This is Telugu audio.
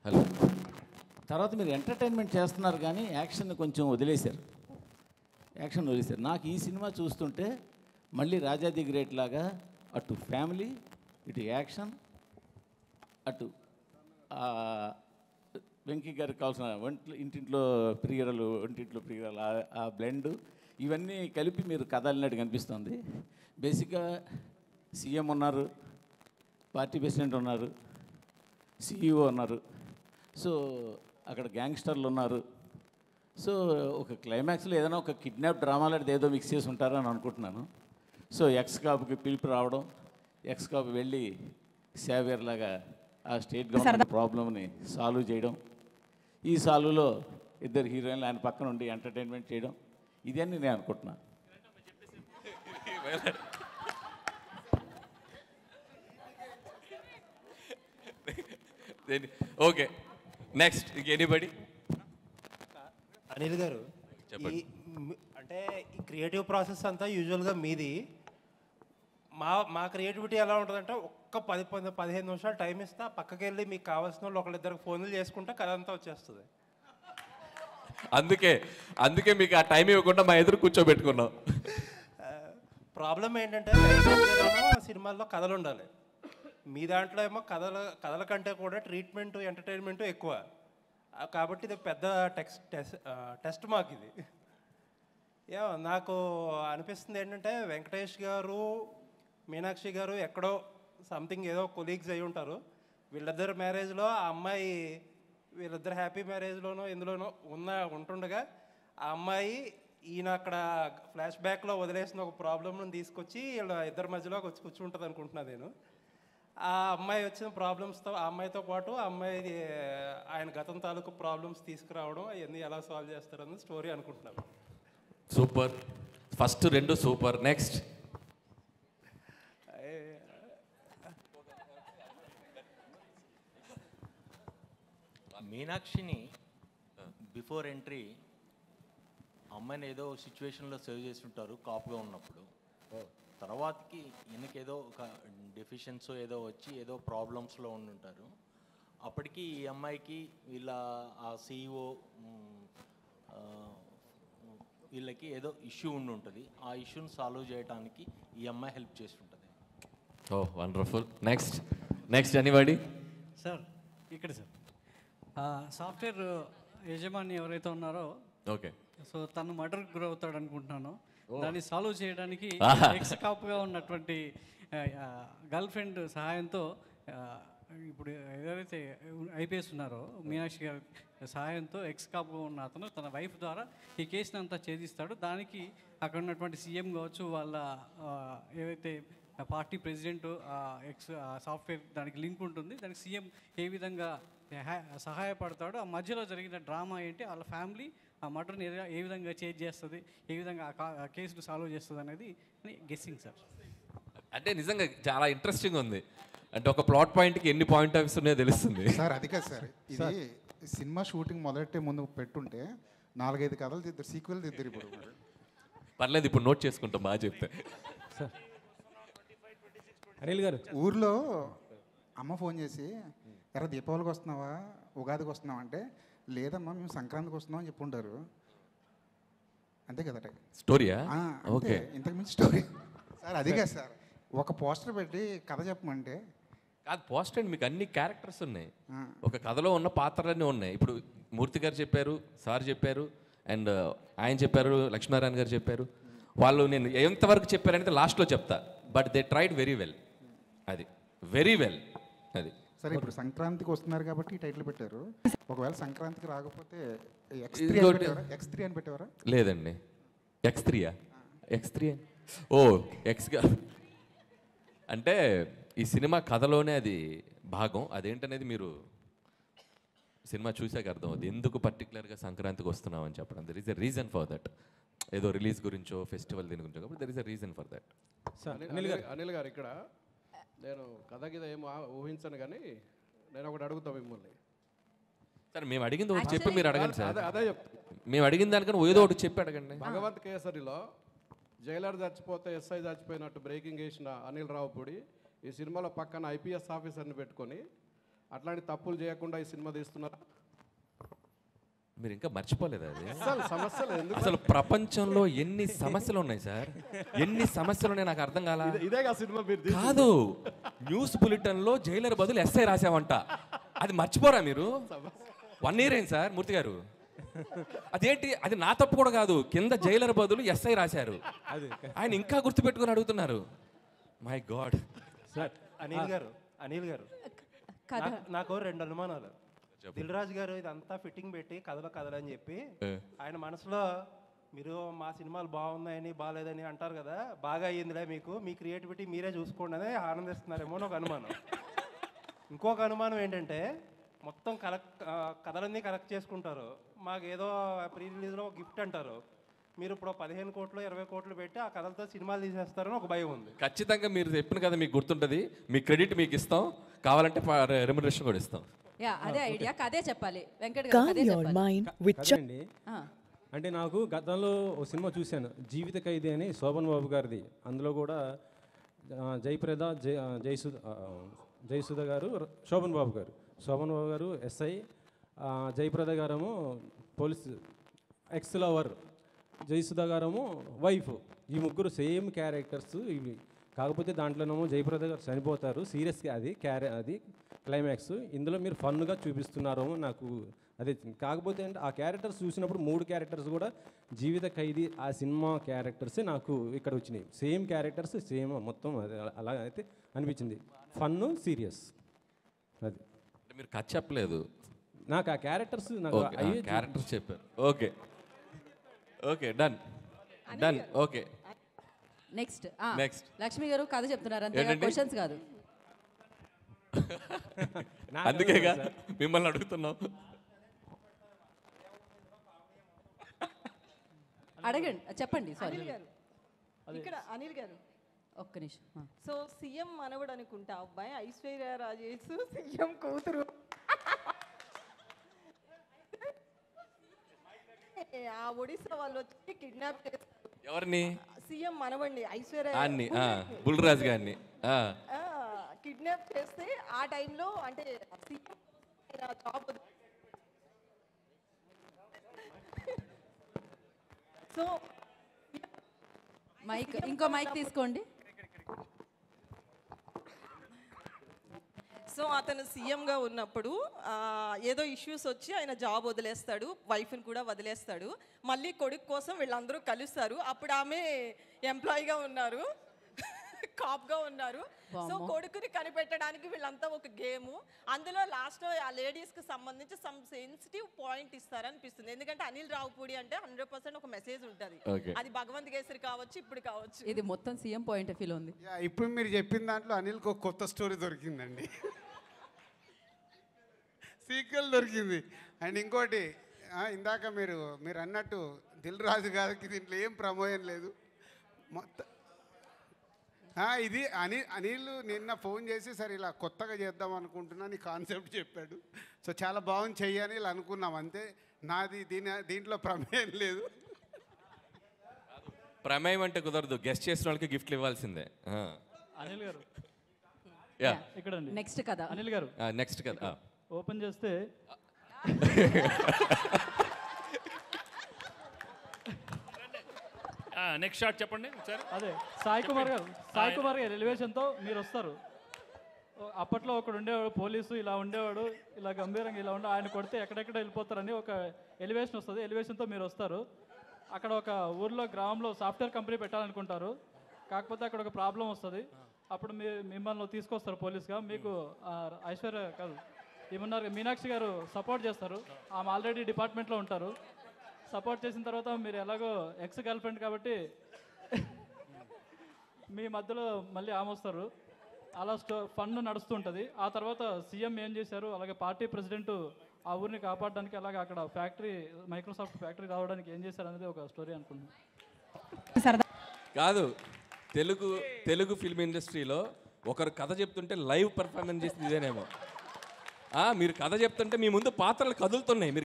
హలో. తర్వాత మీరు ఎంటర్టైన్మెంట్ చేస్తున్నారు కానీ యాక్షన్ కొంచెం వదిలేశారు. నాకు ఈ సినిమా చూస్తుంటే మళ్ళీ రాజా ది గ్రేట్ లాగా అటు ఫ్యామిలీ, ఇటు యాక్షన్, అటు వెంకీ గారికి కావాల్సిన ఇంటింట్లో ప్రియరలు, ఆ బ్లెండ్ ఇవన్నీ కలిపి మీరు కథ అల్లినట్టు కనిపిస్తుంది. బేసిక్గా సీఎం ఉన్నారు, పార్టీ ప్రెసిడెంట్ ఉన్నారు, సిఇఓ ఉన్నారు, సో అక్కడ గ్యాంగ్స్టర్లు ఉన్నారు. సో ఒక క్లైమాక్స్లో ఏదైనా ఒక కిడ్నాప్ డ్రామా లాంటిది ఏదో మిక్స్ చేసి ఉంటారని అనుకుంటున్నాను. సో ఎక్స్ కాపుకి పిలుపు రావడం, ఎక్స్ కాపు వెళ్ళి సేవియర్ లాగా ఆ స్టేట్ గవర్నమెంట్ ప్రాబ్లమ్ని సాల్వ్ చేయడం, ఈ సాల్వ్లో ఇద్దరు హీరోయిన్లు ఆయన పక్కన ఉండి ఎంటర్టైన్మెంట్ చేయడం, ఇదని నేను అనుకుంటున్నాను. Okay, next anybody? అనిల్ గారు, అంటే ఈ క్రియేటివ్ ప్రాసెస్ అంతా యూజువల్గా మీది. మా క్రియేటివిటీ ఎలా ఉంటుందంటే ఒక్క 10-15 నిమిషాలు టైం ఇస్తా, పక్కకి వెళ్ళి మీకు కావాల్సిన వాళ్ళు ఒకళ్ళిద్దరికి ఫోన్లు చేసుకుంటే కథ అంతా వచ్చేస్తుంది. అందుకే మీకు ఆ టైం ఇవ్వకుండా మా ఎదురు కూర్చోబెట్టుకున్నాం. ప్రాబ్లం ఏంటంటే సినిమాల్లో కథలు ఉండాలి, మీ దాంట్లో ఏమో కథల కంటే కూడా ట్రీట్మెంట్, ఎంటర్టైన్మెంట్ ఎక్కువ. కాబట్టి ఇది పెద్ద టెస్ట్ మాకు ఇది. నాకు అనిపిస్తుంది ఏంటంటే వెంకటేష్ గారు, మీనాక్షి గారు ఎక్కడో సంథింగ్ ఏదో కొలీగ్స్ అయి ఉంటారు. వీళ్ళిద్దరు మ్యారేజ్లో ఆ అమ్మాయి, వీళ్ళిద్దరు హ్యాపీ మ్యారేజ్లోనో ఎందులోనో ఉంటుండగా ఆ అమ్మాయి ఈయన అక్కడ ఫ్లాష్ బ్యాక్లో వదిలేసిన ఒక ప్రాబ్లమ్ను తీసుకొచ్చి వీళ్ళ ఇద్దరి మధ్యలోకి వచ్చి కూర్చుంటుంది అనుకుంటున్నాను నేను. ఆ అమ్మాయి వచ్చిన ప్రాబ్లమ్స్తో, ఆ అమ్మాయితో పాటు ఆ అమ్మాయి ఆయన గతం తాలూకు ప్రాబ్లమ్స్ తీసుకురావడం, అవన్నీ ఎలా సాల్వ్ చేస్తారని స్టోరీ అనుకుంటున్నాను. Super, first 2 super. నెక్స్ట్ మీనాక్షిని బిఫోర్ ఎంట్రీ అమ్మాయిని ఏదో సిచ్యువేషన్లో సేవ్ చేసి ఉంటారు కాపుగా ఉన్నప్పుడు. తర్వాతకి ఈయనకేదో ఒక డెఫిషియన్స్ ఏదో వచ్చి ఏదో ప్రాబ్లమ్స్లో ఉండుంటారు. అప్పటికి ఈ అమ్మాయికి వీళ్ళ ఆ సిఇఓ వీళ్ళకి ఏదో ఇష్యూ ఉండి ఉంటుంది. ఆ ఇష్యూని సాల్వ్ చేయడానికి ఈ అమ్మాయి హెల్ప్ చేసి ఉంటుంది. ఓ వండర్ఫుల్. Next anybody? సార్ ఇక్కడ సార్ సాఫ్ట్వేర్ యజమాని ఎవరైతే ఉన్నారో, ఓకే, సో తను మర్డర్కి గురవుతాడు అనుకుంటున్నాను. దాన్ని సాల్వ్ చేయడానికి ఎక్స్ కాపుగా ఉన్నటువంటి గర్ల్ ఫ్రెండ్ సహాయంతో, ఇప్పుడు ఎవరైతే ఐపీఎస్ ఉన్నారో మీనాక్షి గారి సహాయంతో ఎక్స్ కాపుగా ఉన్న అతను తన వైఫ్ ద్వారా ఈ కేసుని అంతా ఛేదిస్తాడు. దానికి అక్కడ ఉన్నటువంటి సీఎం కావచ్చు, వాళ్ళ ఏవైతే పార్టీ ప్రెసిడెంట్, ఎక్స్ సాఫ్ట్వేర్ దానికి లింక్ ఉంటుంది. దానికి సీఎం ఏ విధంగా సహాయపడతాడు, ఆ మధ్యలో జరిగిన డ్రామా ఏంటి, వాళ్ళ ఫ్యామిలీ ఆ మర్డర్ని ఏ విధంగా చేంజ్ చేస్తుంది, ఏ విధంగా ఆ కేసును సాల్వ్ చేస్తుంది అనేది గెస్సింగ్ సార్. అంటే నిజంగా చాలా ఇంట్రెస్టింగ్ ఉంది. అంటే ఒక ప్లాట్ పాయింట్కి ఎన్ని పాయింట్ ఆఫ్ వ్యూస్ ఉన్నాయో తెలుస్తుంది సార్. అది కాదు సార్, ఇది సినిమా షూటింగ్ మొదలెట్టే ముందు పెట్టుంటే 4-5 కథలు తిద్దరు, సీక్వెల్ తిద్దరు. ఇప్పుడు పర్లేదు, ఇప్పుడు నోట్ చేసుకుంటాం. బాగా చెప్తే అనిల్ గారు, ఊర్లో అమ్మ ఫోన్ చేసి, ఎరా దీపావళికి వస్తున్నావా, ఉగాదికి వస్తున్నావా అంటే, లేదమ్మా మేము సంక్రాంతికి వస్తున్నాం అని చెప్పుంటారు. అంతే కదా స్టోరీయా? ఓకే, ఇంతకు మించి స్టోరీ సార్. అది కాదు సార్, ఒక పోస్టర్ పెట్టి కథ చెప్పమంటే కాదు. పోస్టర్ అండి, మీకు అన్ని క్యారెక్టర్స్ ఉన్నాయి, ఒక కథలో ఉన్న పాత్రలన్నీ ఉన్నాయి. ఇప్పుడు మూర్తి గారు చెప్పారు, సార్ చెప్పారు, అండ్ ఆయన చెప్పారు, లక్ష్మీనారాయణ గారు చెప్పారు. వాళ్ళు నేను ఎంతవరకు చెప్పారనేది లాస్ట్లో చెప్తా. But they tried very well. అది వెరీ వెల్. అది సరే, ఇప్పుడు సంక్రాంతికి వస్తున్నారు కాబట్టి ఈ టైటిల్ పెట్టారు. ఒకవేళ సంక్రాంతికి రాకపోతే X3 అని పెట్టేవారా? లేదండి, X3 ఓ ఎక్స్గా అంటే ఈ సినిమా కథలోనే అది భాగం. అదేంటనేది మీరు సినిమా చూసాక అర్థం అవుతుంది, ఎందుకు పర్టికులర్గా సంక్రాంతికి వస్తున్నాం అని చెప్పడం. There is a reason for that. ఏదో రిలీజ్ గురించో ఫెస్టివల్ దీని గురించో, కాబట్టి there is a reason for that. Anil garu, ఇక్కడ నేను కథ గిద ఏం ఊహించను, కానీ నేను ఒకటి అడుగుతా మిమ్మల్ని. సార్ మేము అడిగింది ఒకటి చెప్పి మీరు అడగండి సార్. అదే చెప్తా, మేము అడిగిన దానికన్నా ఏదో ఒకటి చెప్పి అడగండి. భగవంత్ కేసరిలో జైలర్ చచ్చిపోతే ఎస్ఐ చచ్చిపోయినట్టు బ్రేకింగ్ వేసిన అనిల్ రావుపూడి ఈ సినిమాలో పక్కన ఐపీఎస్ ఆఫీసర్ని పెట్టుకొని అట్లాంటి తప్పులు చేయకుండా ఈ సినిమా తీస్తున్నారా? మీరు ఇంకా మర్చిపోలేదు అది. అసలు సమస్యలు ఎందుకు? అసలు ప్రపంచంలో ఎన్ని సమస్యలు ఉన్నాయి సార్, ఎన్ని సమస్యలు ఉన్నాయి నాకు అర్థం కాలా. ఇదేగా సినిమా మీరు కాదు, న్యూస్ బులెటిన్లో జైలర్ బదులు ఎస్ఐ రాసావంట, అది మర్చిపోరా మీరు? 1 year అయింది సార్ మూర్తి గారు. అదేంటి, అది నా తప్పు కూడా కాదు, కింద జైలర్ బదులు ఎస్ఐ రాశారు, ఆయన ఇంకా గుర్తుపెట్టుకుని అడుగుతున్నారు. My God. సార్ అనిల్ గారు నాకు 2 అనుమానాలు. దిల్ రాజు గారు ఇదంతా ఫిట్టింగ్ పెట్టి కథలని చెప్పి ఆయన మనసులో మీరు మా సినిమాలు బాగున్నాయని బాగాలేదని అంటారు కదా, బాగా అయ్యిందిలే మీకు, మీ క్రియేటివిటీ మీరే చూసుకోండి అని ఆనందిస్తున్నారేమో అని ఒక అనుమానం. ఇంకొక అనుమానం ఏంటంటే మొత్తం కథలన్నీ కలెక్ట్ చేసుకుంటారు, మాకు ఏదో ప్రీ రిలీజ్లో గిఫ్ట్ అంటారు, మీరు ఇప్పుడు 15 కోట్లు 20 కోట్లు పెట్టి ఆ కథలతో సినిమాలు తీసేస్తారని ఒక భయం ఉంది. ఖచ్చితంగా మీరు చెప్పిన కదా మీకు గుర్తుంటుంది, మీ క్రెడిట్ మీకు ఇస్తాం, కావాలంటే రెమ్యునరేషన్ కూడా ఇస్తాం. అదే ఐడియా, కదే చెప్పాలి వెంకట్ కదండి. అంటే నాకు గతంలో ఒక సినిమా చూశాను, జీవిత ఖైదీ అని, శోభన్ బాబు గారిది. అందులో కూడా జయప్రద, జయసుధ గారు, శోభన్ బాబు గారు ఎస్ఐ, జయప్రద గారేమో పోలీస్ ఎక్స్ లవర్, జయసుధ గారేమో వైఫ్. ఈ ముగ్గురు సేమ్ క్యారెక్టర్స్ ఇవి. కాకపోతే దాంట్లోనేమో జయప్రద గారు చనిపోతారు, సీరియస్గా అది క్లైమాక్స్. ఇందులో మీరు ఫన్గా చూపిస్తున్నారేమో నాకు అదే. కాకపోతే అంటే ఆ క్యారెక్టర్స్ చూసినప్పుడు 3 క్యారెక్టర్స్ కూడా జీవిత ఖైదీ ఆ సినిమా క్యారెక్టర్సే నాకు ఇక్కడ వచ్చినాయి. సేమ్ క్యారెక్టర్స్ సేమ్ మొత్తం అది అలా అయితే అనిపించింది. ఫన్ను సీరియస్ అది. మీరు కథ చెప్పలేదు, నాకు ఆ క్యారెక్టర్స్ నాకు క్యారెక్టర్స్ చెప్పారు. Okay okay, done. Okay, next next Lakshmi గారు కథ చెప్తున్నారు అంతే, క్వశ్చన్స్ కాదు. అందుకేగా మిమ్మల్ని అడుగుతున్నాం. అడగండి, చెప్పండి. సారీ ఇక్కడ అనిల్ గారు ఒక్క నిమిషం. సో సీఎం మనవడు అనుకుంటా అబ్బాయి, ఐశ్వర్య రాజేష్ సీఎం కూతురు. ఆ ఒడిశా వాళ్ళు వచ్చి కిడ్నాప్ చేస్తారు. ఎవరిని? సీఎం మనవండి ఐశ్వర్య బుల్రాజ్ గారిని కిడ్నాప్ చేస్తే ఆ టైంలో అంటే సీఎం జాబ్. సో మైక్, ఇంకో మైక్ తీసుకోండి. సో అతను సీఎంగా ఉన్నప్పుడు ఏదో ఇష్యూస్ వచ్చి ఆయన జాబ్ వదిలేస్తాడు, వైఫ్ని కూడా వదిలేస్తాడు. మళ్ళీ కొడుకు కోసం వీళ్ళందరూ కలుస్తారు. అప్పుడు ఆమె ఎంప్లాయీగా ఉన్నారు, కాప్గా ఉన్నారు. సో కొడుకుని కనిపెట్టడానికి వీళ్ళంతా ఒక గేము. అందులో లాస్ట్లో ఆ లేడీస్కి సంబంధించి సమ్ సెన్సిటివ్ పాయింట్ ఇస్తారనిపిస్తుంది. ఎందుకంటే అనిల్ రావుపూడి అంటే 100% ఒక మెసేజ్ ఉంటుంది. అది భగవంత్ కేసరి కావచ్చు, ఇప్పుడు కావచ్చు. ఇది మొత్తం సీఎం పాయింట్ ఆఫ్ వ్యూలో ఉంది. ఇప్పుడు మీరు చెప్పిన దాంట్లో అనిల్కి ఒక కొత్త స్టోరీ దొరికిందండి, సీక్వెల్ దొరికింది. అండ్ ఇంకోటి, ఇందాక మీరు అన్నట్టు దిల్ రాజు గారికి దీంట్లో ఏం ప్రమోయం లేదు మొత్తం. ఇది అనిల్ నిన్న ఫోన్ చేసి సరే ఇలా కొత్తగా చేద్దాం అనుకుంటున్నా నీ కాన్సెప్ట్ చెప్పాడు. సో చాలా బాగుంది చెయ్యని ఇలా అనుకున్నాం అంతే. నాది దీంట్లో ప్రమేయం లేదు. ప్రమేయం అంటే కుదరదు, గెస్ట్ చేసిన వాళ్ళకి గిఫ్ట్లు ఇవ్వాల్సిందే. అనిల్ గారు ఇక్కడ నెక్స్ట్ కదా, అనిల్ గారు నెక్స్ట్ కదా ఓపెన్ చేస్తే నెక్స్ట్ షాట్ చెప్పండి ఒకసారి. అదే సాయి కుమార్ గారు ఎలివేషన్తో మీరు వస్తారు. అప్పట్లో ఒకడు ఉండేవాడు పోలీసు, ఇలా ఉండేవాడు, ఇలా గంభీరంగా ఇలా ఉండే, ఆయన కొడితే ఎక్కడెక్కడ వెళ్ళిపోతారని ఒక ఎలివేషన్ వస్తుంది. ఎలివేషన్తో మీరు వస్తారు. అక్కడ ఒక ఊర్లో గ్రామంలో సాఫ్ట్వేర్ కంపెనీ పెట్టాలనుకుంటారు. కాకపోతే అక్కడ ఒక ప్రాబ్లం వస్తుంది. అప్పుడు మిమ్మల్ని తీసుకొస్తారు పోలీస్గా. మీకు ఐశ్వర్య కాదు ఏమన్నారు, మీనాక్షి గారు సపోర్ట్ చేస్తారు. ఆమె ఆల్రెడీ డిపార్ట్మెంట్లో ఉంటారు. సపోర్ట్ చేసిన తర్వాత మీరు ఎలాగో ఎక్స్ గర్ల్ ఫ్రెండ్ కాబట్టి మీ మధ్యలో మళ్ళీ ఆమె వస్తారు. అలా ఫండ్ నడుస్తూ ఉంటుంది. ఆ తర్వాత సీఎం ఏం చేశారు, అలాగే పార్టీ ప్రెసిడెంట్ ఆ ఊరిని కాపాడడానికి, అలాగే అక్కడ ఫ్యాక్టరీ మైక్రోసాఫ్ట్ ఫ్యాక్టరీ రావడానికి ఏం చేశారు అనేది ఒక స్టోరీ అనుకుంటున్నాను. కాదు, తెలుగు ఫిల్మ్ ఇండస్ట్రీలో ఒకరు కథ చెప్తుంటే లైవ్ పర్ఫార్మెన్స్ చేసింది ఇదేనేమో. మీరు కథ చెప్తుంటే మీ ముందు పాత్రలు కదులుతున్నాయి.